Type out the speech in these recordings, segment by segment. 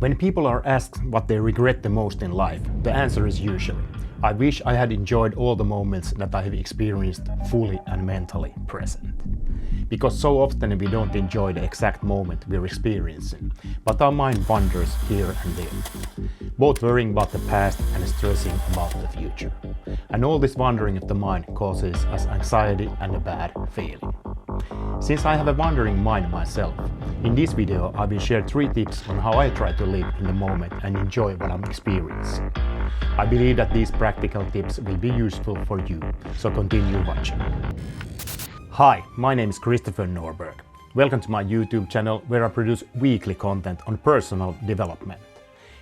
When people are asked what they regret the most in life, the answer is usually, I wish I had enjoyed all the moments that I have experienced fully and mentally present. Because so often we don't enjoy the exact moment we're experiencing, but our mind wanders here and there, both worrying about the past and stressing about the future. And all this wandering of the mind causes us anxiety and a bad feeling. Since I have a wandering mind myself, in this video I will share 3 tips on how I try to live in the moment and enjoy what I'm experiencing. I believe that these practical tips will be useful for you, so continue watching. Hi, my name is Christopher Norberg. Welcome to my YouTube channel where I produce weekly content on personal development.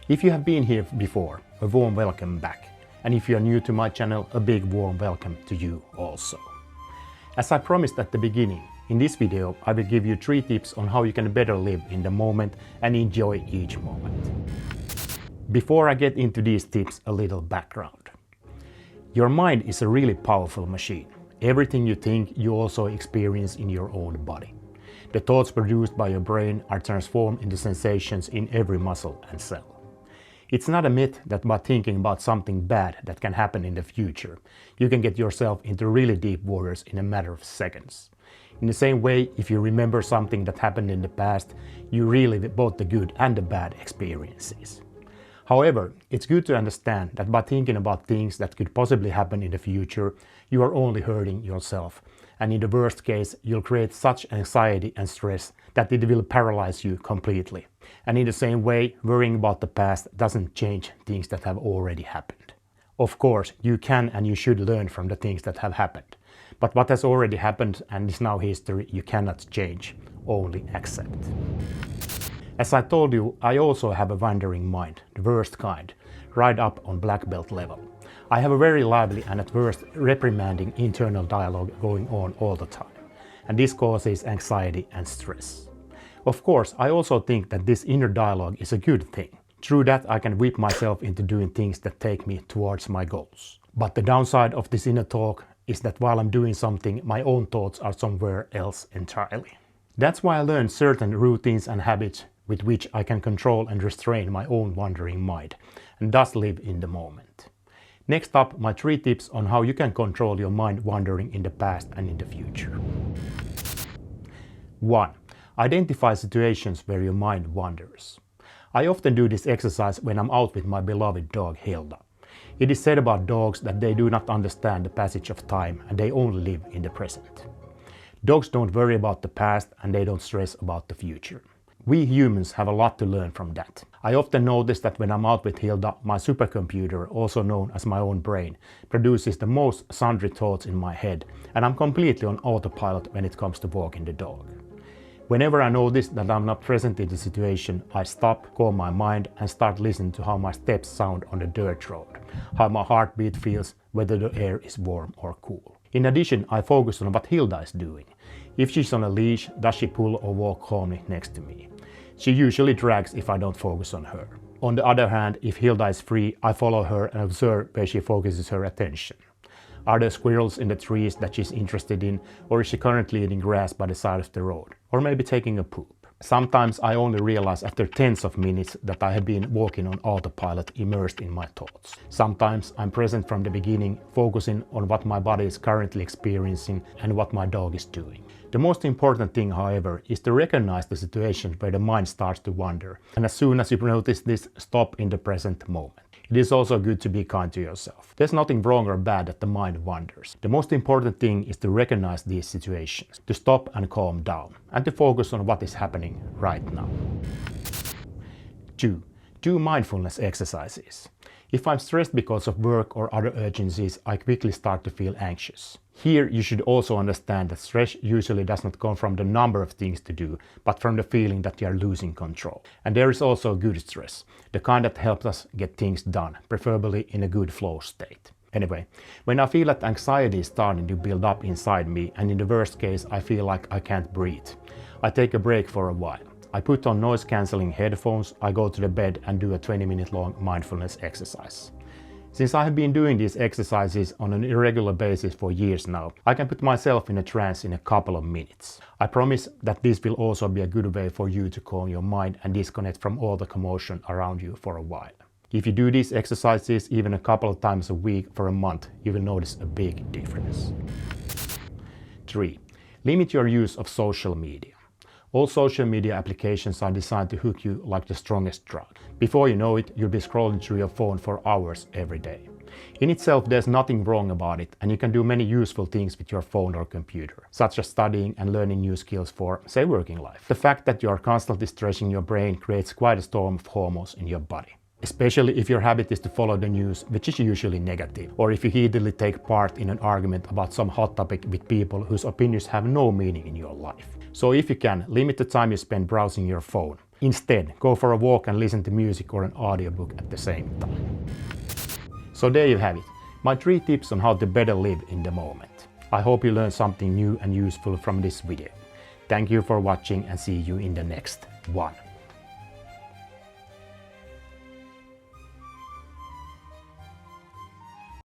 If you have been here before, a warm welcome back. And if you are new to my channel, a big warm welcome to you also. As I promised at the beginning, in this video I will give you 3 tips on how you can better live in the moment and enjoy each moment. Before I get into these tips, a little background. Your mind is a really powerful machine. Everything you think, you also experience in your own body. The thoughts produced by your brain are transformed into sensations in every muscle and cell. It's not a myth that by thinking about something bad that can happen in the future, you can get yourself into really deep waters in a matter of seconds. In the same way, if you remember something that happened in the past, you relive both the good and the bad experiences. However, it's good to understand that by thinking about things that could possibly happen in the future, you are only hurting yourself, and in the worst case, you'll create such anxiety and stress that it will paralyze you completely. And in the same way, worrying about the past doesn't change things that have already happened. Of course, you can and you should learn from the things that have happened. But what has already happened and is now history, you cannot change, only accept. As I told you, I also have a wandering mind, the worst kind, right up on black belt level. I have a very lively and at worst reprimanding internal dialogue going on all the time. And this causes anxiety and stress. Of course, I also think that this inner dialogue is a good thing. Through that I can whip myself into doing things that take me towards my goals. But the downside of this inner talk is that while I'm doing something, my own thoughts are somewhere else entirely. That's why I learned certain routines and habits with which I can control and restrain my own wandering mind, and thus live in the moment. Next up, my 3 tips on how you can control your mind wandering in the past and in the future. 1. Identify situations where your mind wanders. I often do this exercise when I'm out with my beloved dog Hilda. It is said about dogs that they do not understand the passage of time and they only live in the present. Dogs don't worry about the past and they don't stress about the future. We humans have a lot to learn from that. I often notice that when I'm out with Hilda, my supercomputer, also known as my own brain, produces the most sundry thoughts in my head, and I'm completely on autopilot when it comes to walking the dog. Whenever I notice that I'm not present in the situation, I stop, calm my mind, and start listening to how my steps sound on the dirt road, how my heartbeat feels, whether the air is warm or cool. In addition, I focus on what Hilda is doing. If she's on a leash, does she pull or walk calmly next to me? She usually drags if I don't focus on her. On the other hand, if Hilda is free, I follow her and observe where she focuses her attention. Are there squirrels in the trees that she's interested in, or is she currently eating grass by the side of the road, or maybe taking a poop? Sometimes I only realize after tens of minutes that I have been walking on autopilot, immersed in my thoughts. Sometimes I'm present from the beginning, focusing on what my body is currently experiencing and what my dog is doing. The most important thing, however, is to recognize the situations where the mind starts to wander. And as soon as you notice this, stop in the present moment. It is also good to be kind to yourself. There's nothing wrong or bad that the mind wanders. The most important thing is to recognize these situations, to stop and calm down, and to focus on what is happening right now. 2. Do mindfulness exercises. If I'm stressed because of work or other urgencies, I quickly start to feel anxious. Here you should also understand that stress usually does not come from the number of things to do, but from the feeling that you are losing control. And there is also good stress, the kind that helps us get things done, preferably in a good flow state. Anyway, when I feel that anxiety is starting to build up inside me, and in the worst case I feel like I can't breathe, I take a break for a while. I put on noise-cancelling headphones, I go to the bed and do a 20-minute long mindfulness exercise. Since I have been doing these exercises on an irregular basis for years now, I can put myself in a trance in a couple of minutes. I promise that this will also be a good way for you to calm your mind and disconnect from all the commotion around you for a while. If you do these exercises even a couple of times a week for a month, you will notice a big difference. 3. Limit your use of social media. All social media applications are designed to hook you like the strongest drug. Before you know it, you'll be scrolling through your phone for hours every day. In itself, there's nothing wrong about it, and you can do many useful things with your phone or computer, such as studying and learning new skills for, say, working life. The fact that you are constantly stretching your brain creates quite a storm of hormones in your body. Especially if your habit is to follow the news, which is usually negative, or if you heatedly take part in an argument about some hot topic with people whose opinions have no meaning in your life. So if you can, limit the time you spend browsing your phone. Instead, go for a walk and listen to music or an audiobook at the same time. So there you have it, my 3 tips on how to better live in the moment. I hope you learned something new and useful from this video. Thank you for watching and see you in the next one.